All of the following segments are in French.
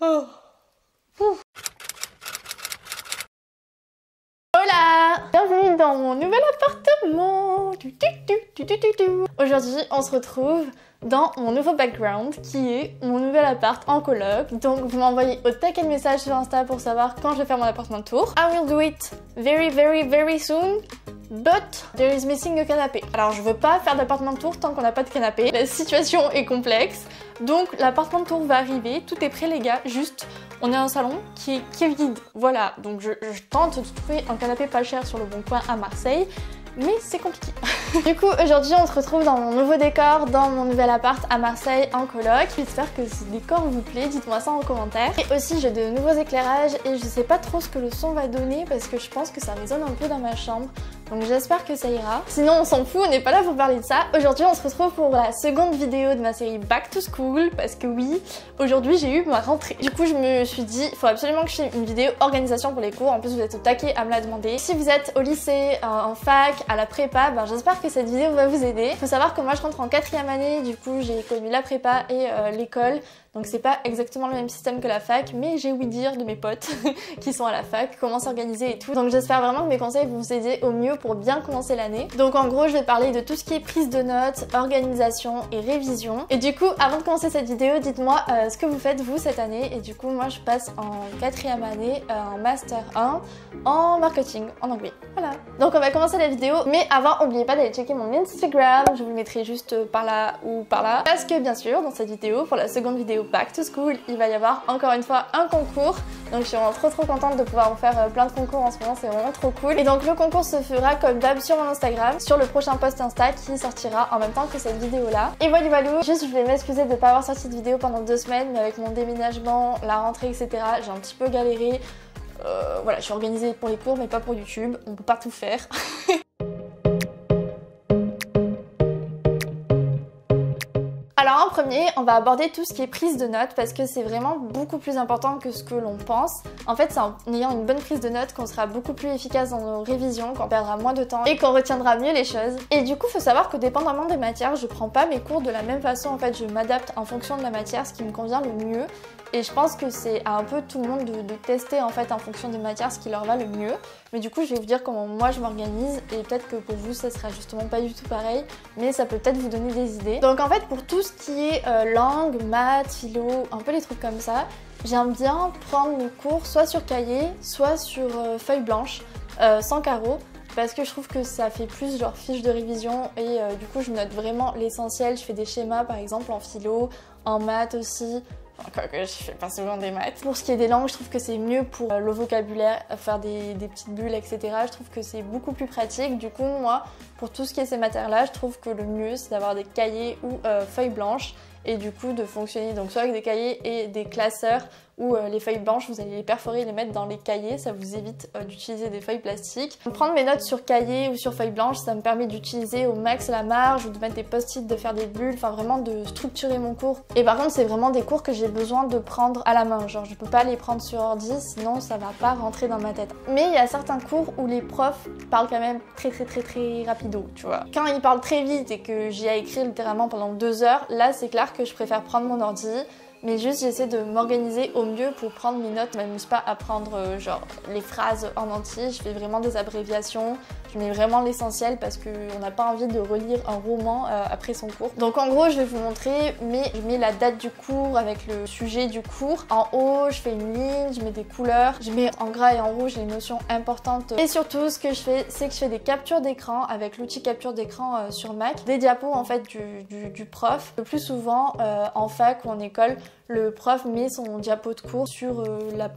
Oh. Hola! Bienvenue dans mon nouvel appartement. Aujourd'hui, on se retrouve dans mon nouveau background qui est mon nouvel appart en coloc. Donc vous m'envoyez au taquet de messages sur Insta pour savoir quand je vais faire mon appartement tour. I will do it very soon. But there is missing a canapé. Alors je veux pas faire d'appartement tour tant qu'on n'a pas de canapé. La situation est complexe. Donc l'appartement tour va arriver. Tout est prêt les gars. Juste on est un salon qui est vide. Voilà. Donc je tente de trouver un canapé pas cher sur le Bon Coin à Marseille. Mais c'est compliqué. Du coup, aujourd'hui, on se retrouve dans mon nouveau décor, dans mon nouvel appart à Marseille en coloc. J'espère que ce décor vous plaît, dites-moi ça en commentaire. Et aussi, j'ai de nouveaux éclairages et je sais pas trop ce que le son va donner parce que je pense que ça résonne un peu dans ma chambre. Donc j'espère que ça ira. Sinon, on s'en fout, on n'est pas là pour parler de ça. Aujourd'hui, on se retrouve pour la seconde vidéo de ma série Back to School parce que oui, aujourd'hui, j'ai eu ma rentrée. Du coup, je me suis dit, il faut absolument que je fasse une vidéo organisation pour les cours. En plus, vous êtes au taquet à me la demander. Si vous êtes au lycée, en fac, à la prépa, ben j'espère que cette vidéo va vous aider. Faut savoir que moi je rentre en 4e année, du coup j'ai connu la prépa et l'école, donc c'est pas exactement le même système que la fac, mais j'ai ouï dire de mes potes qui sont à la fac, comment s'organiser et tout. Donc j'espère vraiment que mes conseils vont vous aider au mieux pour bien commencer l'année. Donc en gros je vais parler de tout ce qui est prise de notes, organisation et révision. Et du coup avant de commencer cette vidéo, dites-moi ce que vous faites vous cette année. Et du coup moi je passe en 4e année en Master 1 en marketing, en anglais. Voilà. Donc on va commencer la vidéo, mais avant n'oubliez pas d'aller checker mon Instagram, je vous le mettrai juste par là ou par là. Parce que bien sûr dans cette vidéo, pour la seconde vidéo Back to School, il va y avoir encore une fois un concours. Donc je suis vraiment trop contente de pouvoir vous faire plein de concours en ce moment, c'est vraiment trop cool. Et donc le concours se fera comme d'hab sur mon Instagram, sur le prochain post Insta qui sortira en même temps que cette vidéo là. Et voilà, juste je voulais m'excuser de ne pas avoir sorti de vidéo pendant 2 semaines, mais avec mon déménagement, la rentrée etc, j'ai un petit peu galéré. Voilà, je suis organisée pour les cours mais pas pour YouTube, on peut pas tout faire. Alors en premier, on va aborder tout ce qui est prise de notes parce que c'est vraiment beaucoup plus important que ce que l'on pense. En fait, c'est en ayant une bonne prise de notes qu'on sera beaucoup plus efficace dans nos révisions, qu'on perdra moins de temps et qu'on retiendra mieux les choses. Et du coup, faut savoir que dépendamment des matières, je prends pas mes cours de la même façon. En fait, je m'adapte en fonction de la matière, ce qui me convient le mieux. Et je pense que c'est à un peu tout le monde de tester en fait en fonction des matières ce qui leur va le mieux. Mais du coup je vais vous dire comment moi je m'organise et peut-être que pour vous ça sera justement pas du tout pareil, mais ça peut peut-être vous donner des idées. Donc en fait pour tout ce qui est langue, maths, philo, un peu les trucs comme ça, j'aime bien prendre mes cours soit sur cahier, soit sur feuille blanche, sans carreaux. Parce que je trouve que ça fait plus genre fiche de révision et du coup je note vraiment l'essentiel. Je fais des schémas par exemple en philo, en maths aussi. Enfin, que je fais pas souvent des maths. Pour ce qui est des langues, je trouve que c'est mieux pour le vocabulaire, faire des petites bulles, etc. Je trouve que c'est beaucoup plus pratique. Du coup, moi, pour tout ce qui est ces matières-là, je trouve que le mieux, c'est d'avoir des cahiers ou feuilles blanches et du coup de fonctionner donc soit avec des cahiers et des classeurs où les feuilles blanches, vous allez les perforer et les mettre dans les cahiers, ça vous évite d'utiliser des feuilles plastiques. Prendre mes notes sur cahier ou sur feuille blanche, ça me permet d'utiliser au max la marge ou de mettre des post-it, de faire des bulles, enfin vraiment de structurer mon cours. Et par contre, c'est vraiment des cours que j'ai besoin de prendre à la main, genre je peux pas les prendre sur ordi, sinon ça va pas rentrer dans ma tête. Mais il y a certains cours où les profs parlent quand même très rapido, tu vois. Quand ils parlent très vite et que j'y ai écrit littéralement pendant 2 heures, là c'est clair que je préfère prendre mon ordi. Mais juste j'essaie de m'organiser au mieux pour prendre mes notes. Je m'amuse pas à prendre genre les phrases en entier, je fais vraiment des abréviations, je mets vraiment l'essentiel parce qu'on n'a pas envie de relire un roman après son cours. Donc en gros je vais vous montrer, mais je mets la date du cours avec le sujet du cours. En haut je fais une ligne, je mets des couleurs, je mets en gras et en rouge les notions importantes. Et surtout ce que je fais, c'est que je fais des captures d'écran avec l'outil capture d'écran sur Mac, des diapos en fait du prof. Le plus souvent en fac ou en école, le prof met son diapo de cours sur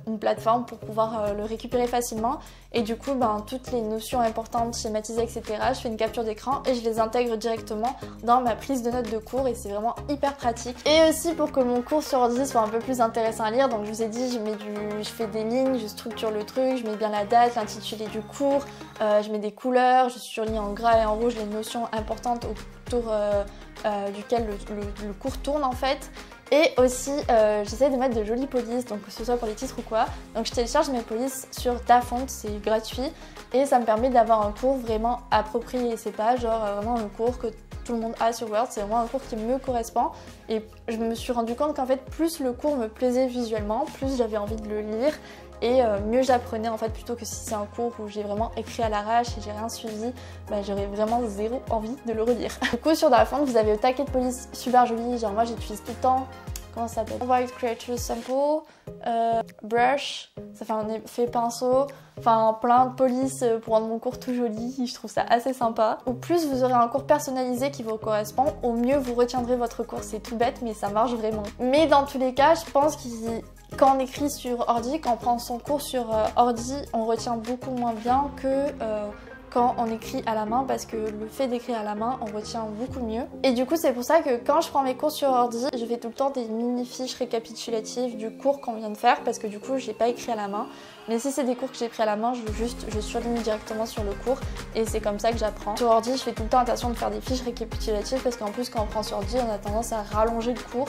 une plateforme pour pouvoir le récupérer facilement. Et du coup, toutes les notions importantes, schématisées, etc., je fais une capture d'écran et je les intègre directement dans ma prise de notes de cours et c'est vraiment hyper pratique. Et aussi pour que mon cours sur ordi soit un peu plus intéressant à lire, donc je vous ai dit, je fais des lignes, je structure le truc, je mets bien la date, l'intitulé du cours, je mets des couleurs, je surligne en gras et en rouge les notions importantes autour duquel le cours tourne en fait. Et aussi j'essaie de mettre de jolies polices, donc que ce soit pour les titres ou quoi. Donc je télécharge mes polices sur Dafont, c'est gratuit et ça me permet d'avoir un cours vraiment approprié. C'est pas genre vraiment un cours que tout le monde a sur Word, c'est vraiment un cours qui me correspond et je me suis rendu compte qu'en fait plus le cours me plaisait visuellement, plus j'avais envie de le lire et mieux j'apprenais en fait, plutôt que si c'est un cours où j'ai vraiment écrit à l'arrache et j'ai rien suivi, bah, j'aurais vraiment zéro envie de le relire. Du coup sur Dafont vous avez le taquet de police super joli, genre moi j'utilise tout le temps, comment ça s'appelle, White Creature Sample, Brush, ça fait un effet pinceau, enfin plein de polices pour rendre mon cours tout joli, je trouve ça assez sympa. Au plus vous aurez un cours personnalisé qui vous correspond, au mieux vous retiendrez votre cours, c'est tout bête mais ça marche vraiment. Mais dans tous les cas je pense quand on écrit sur ordi, quand on prend son cours sur ordi, on retient beaucoup moins bien que quand on écrit à la main, parce que le fait d'écrire à la main, on retient beaucoup mieux. Et du coup, c'est pour ça que quand je prends mes cours sur ordi, je fais tout le temps des mini-fiches récapitulatives du cours qu'on vient de faire, parce que du coup, j'ai pas écrit à la main. Mais si c'est des cours que j'ai pris à la main, je surligne directement sur le cours et c'est comme ça que j'apprends. Sur ordi, je fais tout le temps attention de faire des fiches récapitulatives parce qu'en plus, quand on prend sur ordi, on a tendance à rallonger le cours.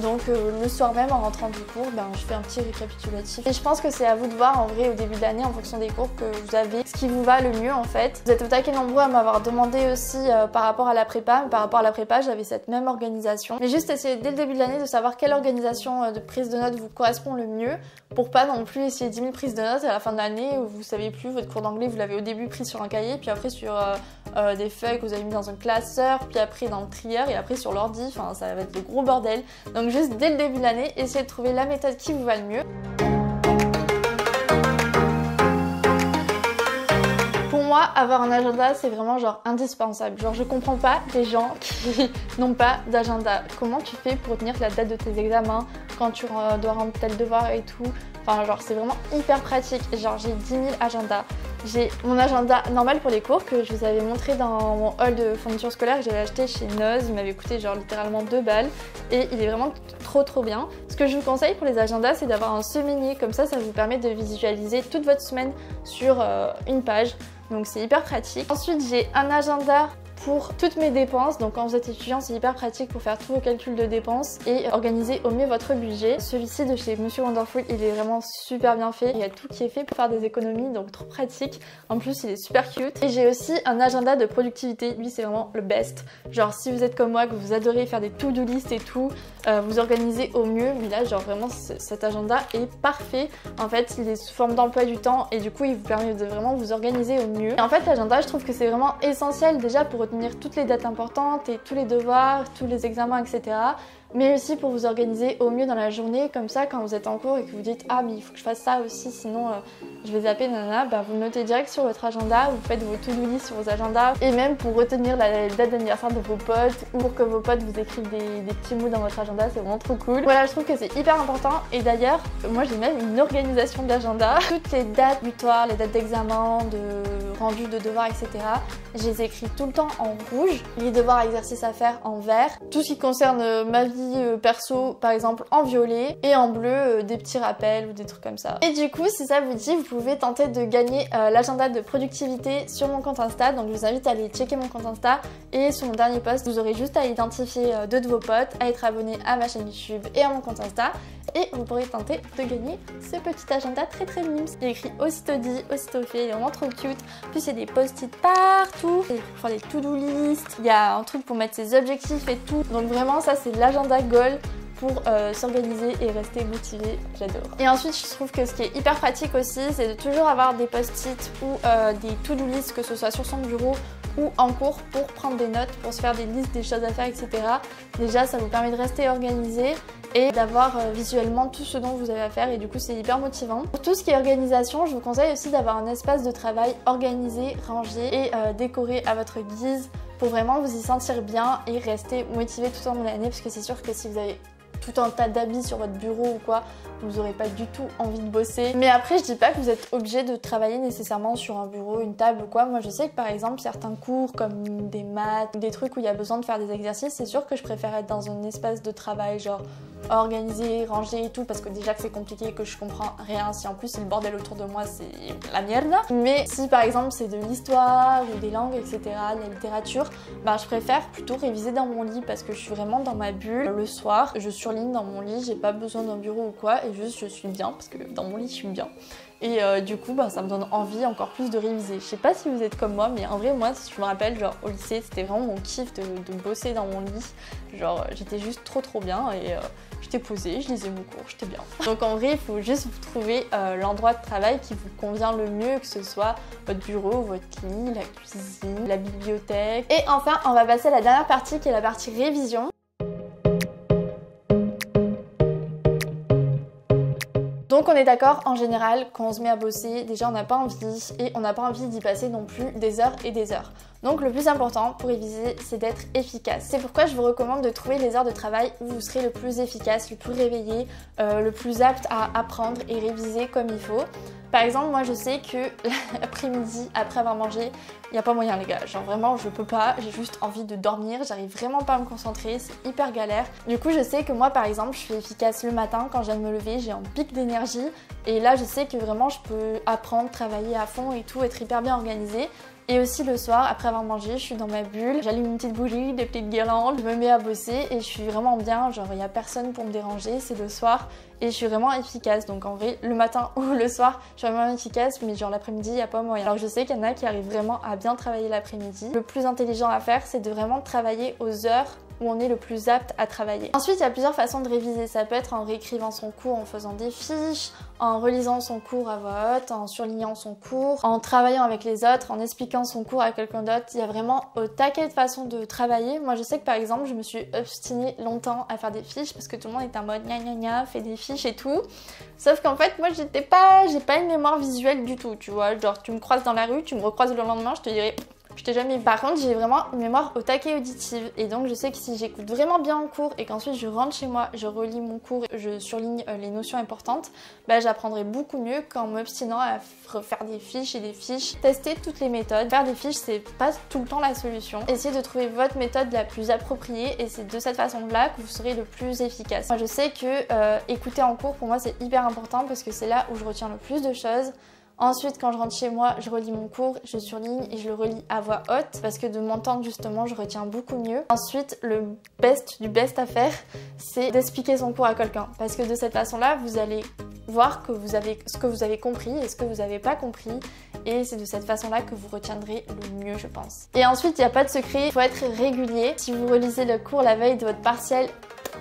Donc le soir même, en rentrant du cours, je fais un petit récapitulatif. Et je pense que c'est à vous de voir en vrai au début de l'année, en fonction des cours que vous avez, ce qui vous va le mieux en fait. Vous êtes au taquet nombreux à m'avoir demandé aussi par rapport à la prépa. Mais par rapport à la prépa, j'avais cette même organisation. Mais juste essayer dès le début de l'année de savoir quelle organisation de prise de notes vous correspond le mieux pour pas non plus essayer 10 000 prises de notes et à la fin de l'année où vous savez plus, votre cours d'anglais vous l'avez au début pris sur un cahier, puis après sur des feuilles que vous avez mis dans un classeur, puis après dans le trieur et après sur l'ordi, enfin ça va être le gros bordel. Donc juste dès le début de l'année, essayez de trouver la méthode qui vous va le mieux. Pour moi, avoir un agenda, c'est vraiment genre indispensable. Genre je comprends pas les gens qui n'ont pas d'agenda. Comment tu fais pour tenir la date de tes examens quand tu dois rendre tel devoir et tout? Enfin genre c'est vraiment hyper pratique. Genre j'ai 10 000 agendas. J'ai mon agenda normal pour les cours que je vous avais montré dans mon haul de fourniture scolaire que j'avais acheté chez Noz. Il m'avait coûté genre littéralement 2 balles et il est vraiment trop bien. Ce que je vous conseille pour les agendas, c'est d'avoir un semainier. Comme ça vous permet de visualiser toute votre semaine sur une page. Donc c'est hyper pratique. Ensuite j'ai un agenda pour toutes mes dépenses, donc quand vous êtes étudiant c'est hyper pratique pour faire tous vos calculs de dépenses et organiser au mieux votre budget. Celui-ci de chez Monsieur Wonderful, il est vraiment super bien fait, il y a tout qui est fait pour faire des économies, donc trop pratique. En plus il est super cute. Et j'ai aussi un agenda de productivité, lui c'est vraiment le best. Genre si vous êtes comme moi, que vous adorez faire des to-do list et tout, vous organisez au mieux, mais là genre vraiment cet agenda est parfait. En fait il est sous forme d'emploi du temps et du coup il vous permet de vraiment vous organiser au mieux. Et en fait l'agenda je trouve que c'est vraiment essentiel déjà pour retenir toutes les dates importantes et tous les devoirs, tous les examens, etc. Mais aussi pour vous organiser au mieux dans la journée, comme ça quand vous êtes en cours et que vous dites ah mais il faut que je fasse ça aussi sinon je vais zapper, nanana, vous le notez direct sur votre agenda, vous faites vos to-do list sur vos agendas et même pour retenir la date d'anniversaire de vos potes ou pour que vos potes vous écrivent des petits mots dans votre agenda, c'est vraiment trop cool. Voilà, je trouve que c'est hyper important et d'ailleurs moi j'ai même une organisation d'agenda. Toutes les dates butoirs, les dates d'examen, de rendu de devoirs, etc. je les écris tout le temps en rouge, les devoirs exercices à faire en vert, tout ce qui concerne ma vie perso par exemple en violet et en bleu des petits rappels ou des trucs comme ça. Et du coup si ça vous dit vous pouvez tenter de gagner l'agenda de productivité sur mon compte Insta, donc je vous invite à aller checker mon compte Insta et sur mon dernier post vous aurez juste à identifier deux de vos potes, à être abonné à ma chaîne YouTube et à mon compte Insta et vous pourrez tenter de gagner ce petit agenda très mime. Il est écrit aussitôt dit, aussitôt fait, il est vraiment trop cute. En plus il y a des post-it partout, il faut faire des to-do list, il y a un truc pour mettre ses objectifs et tout. Donc vraiment ça c'est l'agenda goal pour s'organiser et rester motivé, j'adore. Et ensuite je trouve que ce qui est hyper pratique aussi c'est de toujours avoir des post-it ou des to-do list, que ce soit sur son bureau ou en cours pour prendre des notes, pour se faire des listes des choses à faire, etc. Déjà ça vous permet de rester organisé et d'avoir visuellement tout ce dont vous avez à faire et du coup c'est hyper motivant. Pour tout ce qui est organisation, je vous conseille aussi d'avoir un espace de travail organisé, rangé et décoré à votre guise pour vraiment vous y sentir bien et rester motivé tout au long de l'année, parce que c'est sûr que si vous avez tout un tas d'habits sur votre bureau ou quoi, vous n'aurez pas du tout envie de bosser. Mais après je dis pas que vous êtes obligé de travailler nécessairement sur un bureau, une table ou quoi. Moi je sais que par exemple certains cours comme des maths, des trucs où il y a besoin de faire des exercices, c'est sûr que je préfère être dans un espace de travail genre organiser, ranger et tout, parce que déjà que c'est compliqué et que je comprends rien, si en plus c'est le bordel autour de moi, c'est la merde. Mais si par exemple c'est de l'histoire ou des langues, etc., de la littérature, bah je préfère plutôt réviser dans mon lit parce que je suis vraiment dans ma bulle. Le soir, je surligne dans mon lit, j'ai pas besoin d'un bureau ou quoi, et juste je suis bien, parce que dans mon lit je suis bien. Et du coup, bah, ça me donne envie encore plus de réviser. Je sais pas si vous êtes comme moi, mais en vrai, moi, je me rappelle, genre au lycée, c'était vraiment mon kiff de bosser dans mon lit. Genre, j'étais juste trop bien et j'étais posée, je lisais mon cours, j'étais bien. Donc en vrai, il faut juste vous trouver l'endroit de travail qui vous convient le mieux, que ce soit votre bureau, votre lit, la cuisine, la bibliothèque. Et enfin, on va passer à la dernière partie qui est la partie révision. Donc on est d'accord, en général, quand on se met à bosser, déjà on n'a pas envie et on n'a pas envie d'y passer non plus des heures et des heures. Donc le plus important pour réviser, c'est d'être efficace. C'est pourquoi je vous recommande de trouver les heures de travail où vous serez le plus efficace, le plus réveillé, le plus apte à apprendre et réviser comme il faut. Par exemple, moi je sais que l'après-midi, après avoir mangé, il n'y a pas moyen les gars. Genre vraiment, je peux pas, j'ai juste envie de dormir, j'arrive vraiment pas à me concentrer, c'est hyper galère. Du coup, je sais que moi par exemple, je suis efficace le matin quand je viens de me lever, j'ai un pic d'énergie. Et là, je sais que vraiment, je peux apprendre, travailler à fond et tout, être hyper bien organisée. Et aussi le soir, après avoir mangé, je suis dans ma bulle, j'allume une petite bougie, des petites guirlandes, je me mets à bosser et je suis vraiment bien, genre il n'y a personne pour me déranger, c'est le soir et je suis vraiment efficace. Donc en vrai, le matin ou le soir, je suis vraiment efficace, mais genre l'après-midi, il n'y a pas moyen. Alors je sais qu'il y en a qui arrivent vraiment à bien travailler l'après-midi. Le plus intelligent à faire, c'est de vraiment travailler aux heures où on est le plus apte à travailler. Ensuite, il y a plusieurs façons de réviser. Ça peut être en réécrivant son cours, en faisant des fiches, en relisant son cours à voix haute, en surlignant son cours, en travaillant avec les autres, en expliquant son cours à quelqu'un d'autre. Il y a vraiment au taquet de façons de travailler. Moi, je sais que par exemple, je me suis obstinée longtemps à faire des fiches parce que tout le monde était en mode gna gna gna, fais des fiches et tout. Sauf qu'en fait, moi, j'ai pas une mémoire visuelle du tout, tu vois. Genre, tu me croises dans la rue, tu me recroises le lendemain, je te dirais... Je t'ai jamais vu. Par contre, j'ai vraiment une mémoire au taquet auditive et donc je sais que si j'écoute vraiment bien en cours et qu'ensuite je rentre chez moi, je relis mon cours, je surligne les notions importantes, bah j'apprendrai beaucoup mieux qu'en m'obstinant à refaire des fiches et des fiches. Tester toutes les méthodes. Faire des fiches, c'est pas tout le temps la solution. Essayez de trouver votre méthode la plus appropriée et c'est de cette façon-là que vous serez le plus efficace. Moi, je sais que écouter en cours, pour moi, c'est hyper important parce que c'est là où je retiens le plus de choses. Ensuite, quand je rentre chez moi, je relis mon cours, je surligne et je le relis à voix haute parce que de m'entendre justement, je retiens beaucoup mieux. Ensuite, le best du best à faire, c'est d'expliquer son cours à quelqu'un parce que de cette façon-là, vous allez voir que ce que vous avez compris et ce que vous n'avez pas compris et c'est de cette façon-là que vous retiendrez le mieux, je pense. Et ensuite, il n'y a pas de secret, il faut être régulier. Si vous relisez le cours la veille de votre partiel,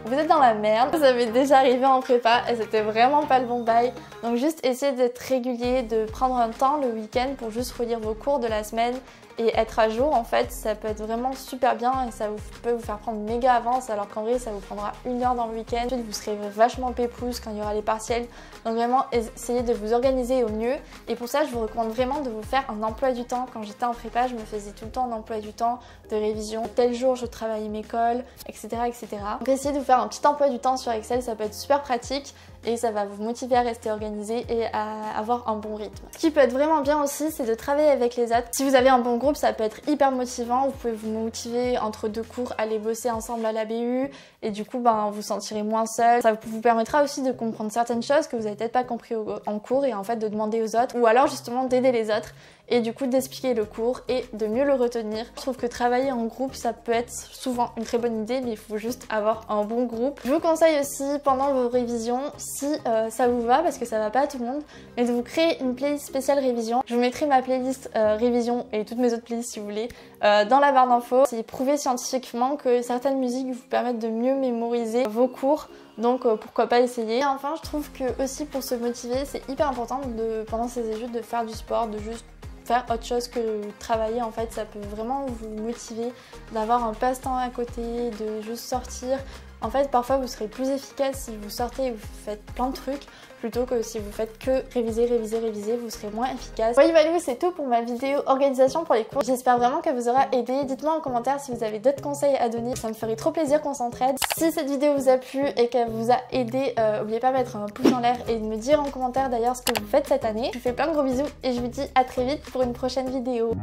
vous êtes dans la merde. Ça m'est déjà arrivé en prépa et c'était vraiment pas le bon bail. Donc juste essayez d'être régulier, de prendre un temps le week-end pour juste relire vos cours de la semaine et être à jour. En fait, ça peut être vraiment super bien et ça peut vous faire prendre méga avance alors qu'en vrai, ça vous prendra 1 heure dans le week-end. Ensuite, vous serez vachement pépouze quand il y aura les partiels. Donc vraiment, essayez de vous organiser au mieux. Et pour ça, je vous recommande vraiment de vous faire un emploi du temps. Quand j'étais en prépa, je me faisais tout le temps un emploi du temps de révision. Tel jour, je travaillais mes cols, etc., etc. Donc essayez de vous faire un petit emploi du temps sur Excel, ça peut être super pratique. Et ça va vous motiver à rester organisé et à avoir un bon rythme. Ce qui peut être vraiment bien aussi, c'est de travailler avec les autres. Si vous avez un bon groupe, ça peut être hyper motivant. Vous pouvez vous motiver entre 2 cours, aller bosser ensemble à la BU et du coup, vous sentirez moins seul. Ça vous permettra aussi de comprendre certaines choses que vous n'avez peut-être pas compris en cours et en fait de demander aux autres ou alors justement d'aider les autres et du coup d'expliquer le cours et de mieux le retenir. Je trouve que travailler en groupe, ça peut être souvent une très bonne idée, mais il faut juste avoir un bon groupe. Je vous conseille aussi pendant vos révisions, si ça vous va, parce que ça va pas à tout le monde, mais de vous créer une playlist spéciale révision. Je vous mettrai ma playlist révision et toutes mes autres playlists si vous voulez dans la barre d'infos. C'est prouvé scientifiquement que certaines musiques vous permettent de mieux mémoriser vos cours. Donc pourquoi pas essayer. Et enfin, je trouve que aussi pour se motiver, c'est hyper important pendant ces études de faire du sport, de juste faire autre chose que travailler. En fait, ça peut vraiment vous motiver d'avoir un passe-temps à côté, de juste sortir. En fait, parfois vous serez plus efficace si vous sortez et vous faites plein de trucs plutôt que si vous faites que réviser, vous serez moins efficace. Voilà, c'est tout pour ma vidéo organisation pour les cours. J'espère vraiment qu'elle vous aura aidé. Dites-moi en commentaire si vous avez d'autres conseils à donner. Ça me ferait trop plaisir qu'on s'entraide. Si cette vidéo vous a plu et qu'elle vous a aidé, n'oubliez pas de mettre un pouce en l'air et de me dire en commentaire d'ailleurs ce que vous faites cette année. Je vous fais plein de gros bisous et je vous dis à très vite pour une prochaine vidéo.